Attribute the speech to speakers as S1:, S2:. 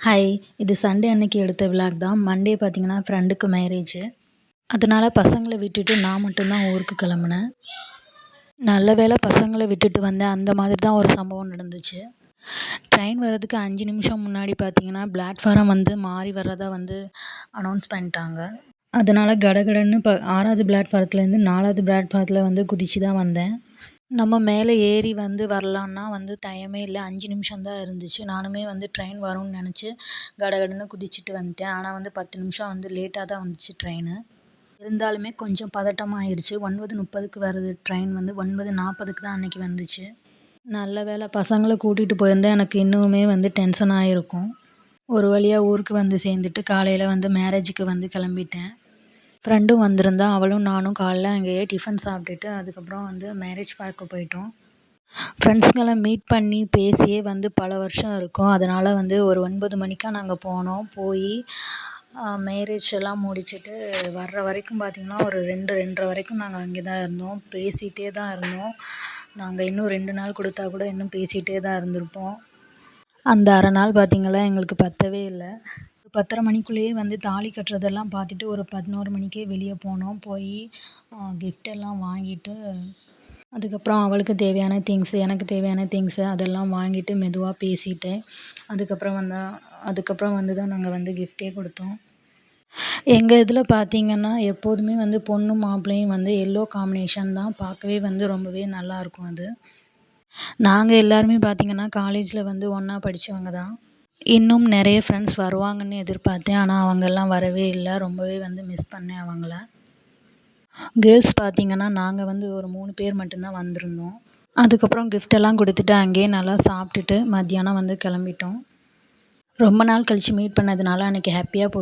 S1: Hi! இது Sunday அன்னைக்கு எடுத்த விளாக் தான். மண்டே பார்த்தீங்கன்னா, ஃப்ரெண்டுக்கு மேரேஜு. அதனால பசங்கள விட்டுட்டு நான் மட்டும் தான் ஊருக்கு கிளம்புனேன். நல்ல வேளை பசங்கள விட்டுட்டு வந்தேன். அந்த மாதிரி தான் ஒரு சம்பவம் நடந்துச்சு. ட்ரெயின் வர்றதுக்கு 5 நிமிஷம் முன்னாடி பார்த்தீங்கன்னா, பிளாட்ஃபாரம் வந்து மாறி வர்றதா வந்து அனௌன்ஸ் பண்ணிட்டாங்க. அதனால கடகடன்னு 6வது பிளாட்ஃபாரத்துலேருந்து 4வது பிளாட்ஃபாரத்துல வந்து குதிச்சு தான் வந்தேன். நம்ம மேலே ஏறி வந்து வரலான்னா வந்து டைமே இல்ல. 5 நிமிஷம் தான் இருந்துச்சு. நானுமே வந்து ட்ரெயின் வரும்னு நெனச்சு கடகடன்னு குதிச்சுட்டு வந்துட்டேன். ஆனா வந்து 10 நிமிஷம் வந்து லேட்டா தான் வந்துச்சு ட்ரெயினு. இருந்தாலுமே கொஞ்சம் பதட்டமாயிருச்சு. 9:30க்கு வர்றது ட்ரெயின் வந்து 9:40க்கு தான் அன்னைக்கு வந்துச்சு. நல்ல வேளை பசங்கள கூட்டிட்டு போயிருந்தா எனக்கு இன்னுமே வந்து டென்ஷன் ஆயிருக்கும். ஒரு வழியா ஊருக்கு வந்து சேர்ந்துட்டு காலையில வந்து மேரேஜுக்கு வந்து கிளம்பிட்டேன். ஃப்ரெண்டும் வந்திருந்தா. அவளும் நானும் காலைல அங்கேயே டிஃபன் சாப்பிட்டுட்டு அதுக்கப்புறம் வந்து மேரேஜ் பார்க்க போயிட்டோம். ஃப்ரெண்ட்ஸுங்கள மீட் பண்ணி பேசியே வந்து பல வருஷம் இருக்கும். அதனால் வந்து ஒரு 9 மணிக்கா நாங்கள் போனோம். போய் மேரேஜ் எல்லாம் முடிச்சுட்டு வர்ற வரைக்கும் பார்த்திங்கன்னா, ஒரு 2, 2:30 வரைக்கும் நாங்கள் அங்கே தான் இருந்தோம். பேசிகிட்டே தான் இருந்தோம். நாங்கள் இன்னும் 2 நாள் கொடுத்தா கூட இன்னும் பேசிகிட்டே தான் இருந்திருப்போம். அந்த அரை நாள் பார்த்திங்களா எங்களுக்கு பத்தவே இல்லை. 10:30 மணிக்குள்ளேயே வந்து தாலி கட்டுறதெல்லாம் பார்த்துட்டு ஒரு 11 மணிக்கே வெளியே போனோம். போய் கிஃப்ட் எல்லாம் வாங்கிட்டு அதுக்கப்புறம் அவளுக்கு தேவையான திங்ஸு, எனக்கு தேவையான திங்ஸு அதெல்லாம் வாங்கிட்டு மெதுவாக பேசிட்டு அதுக்கப்புறம் வந்து தான் நாங்கள் வந்து கிஃப்ட்டே கொடுத்தோம். எங்கள் இதில் பார்த்திங்கன்னா, எப்போதுமே வந்து பொண்ணும் மாப்பிள்ளையும் வந்து எல்லோ காம்பினேஷன் தான். பார்க்கவே வந்து ரொம்பவே நல்லாயிருக்கும் அது. நாங்கள் எல்லாருமே பார்த்திங்கன்னா, காலேஜில் வந்து ஒன்றா படித்தவங்க தான். இன்னும் நிறைய ஃப்ரெண்ட்ஸ் வருவாங்கன்னு எதிர்பார்த்தேன். ஆனால் அவங்கெல்லாம் வரவே இல்லை. ரொம்பவே வந்து மிஸ் பண்ணேன் அவங்கள. கேர்ள்ஸ் பார்த்திங்கன்னா, நாங்கள் வந்து ஒரு 3 பேர் மட்டும்தான் வந்திருந்தோம். அதுக்கப்புறம் கிஃப்டெல்லாம் கொடுத்துட்டு அங்கேயே நல்லா சாப்பிட்டுட்டு மத்தியானம் வந்து கிளம்பிட்டோம். ரொம்ப நாள் கழித்து மீட் பண்ணதுனால அன்றைக்கி ஹாப்பியாக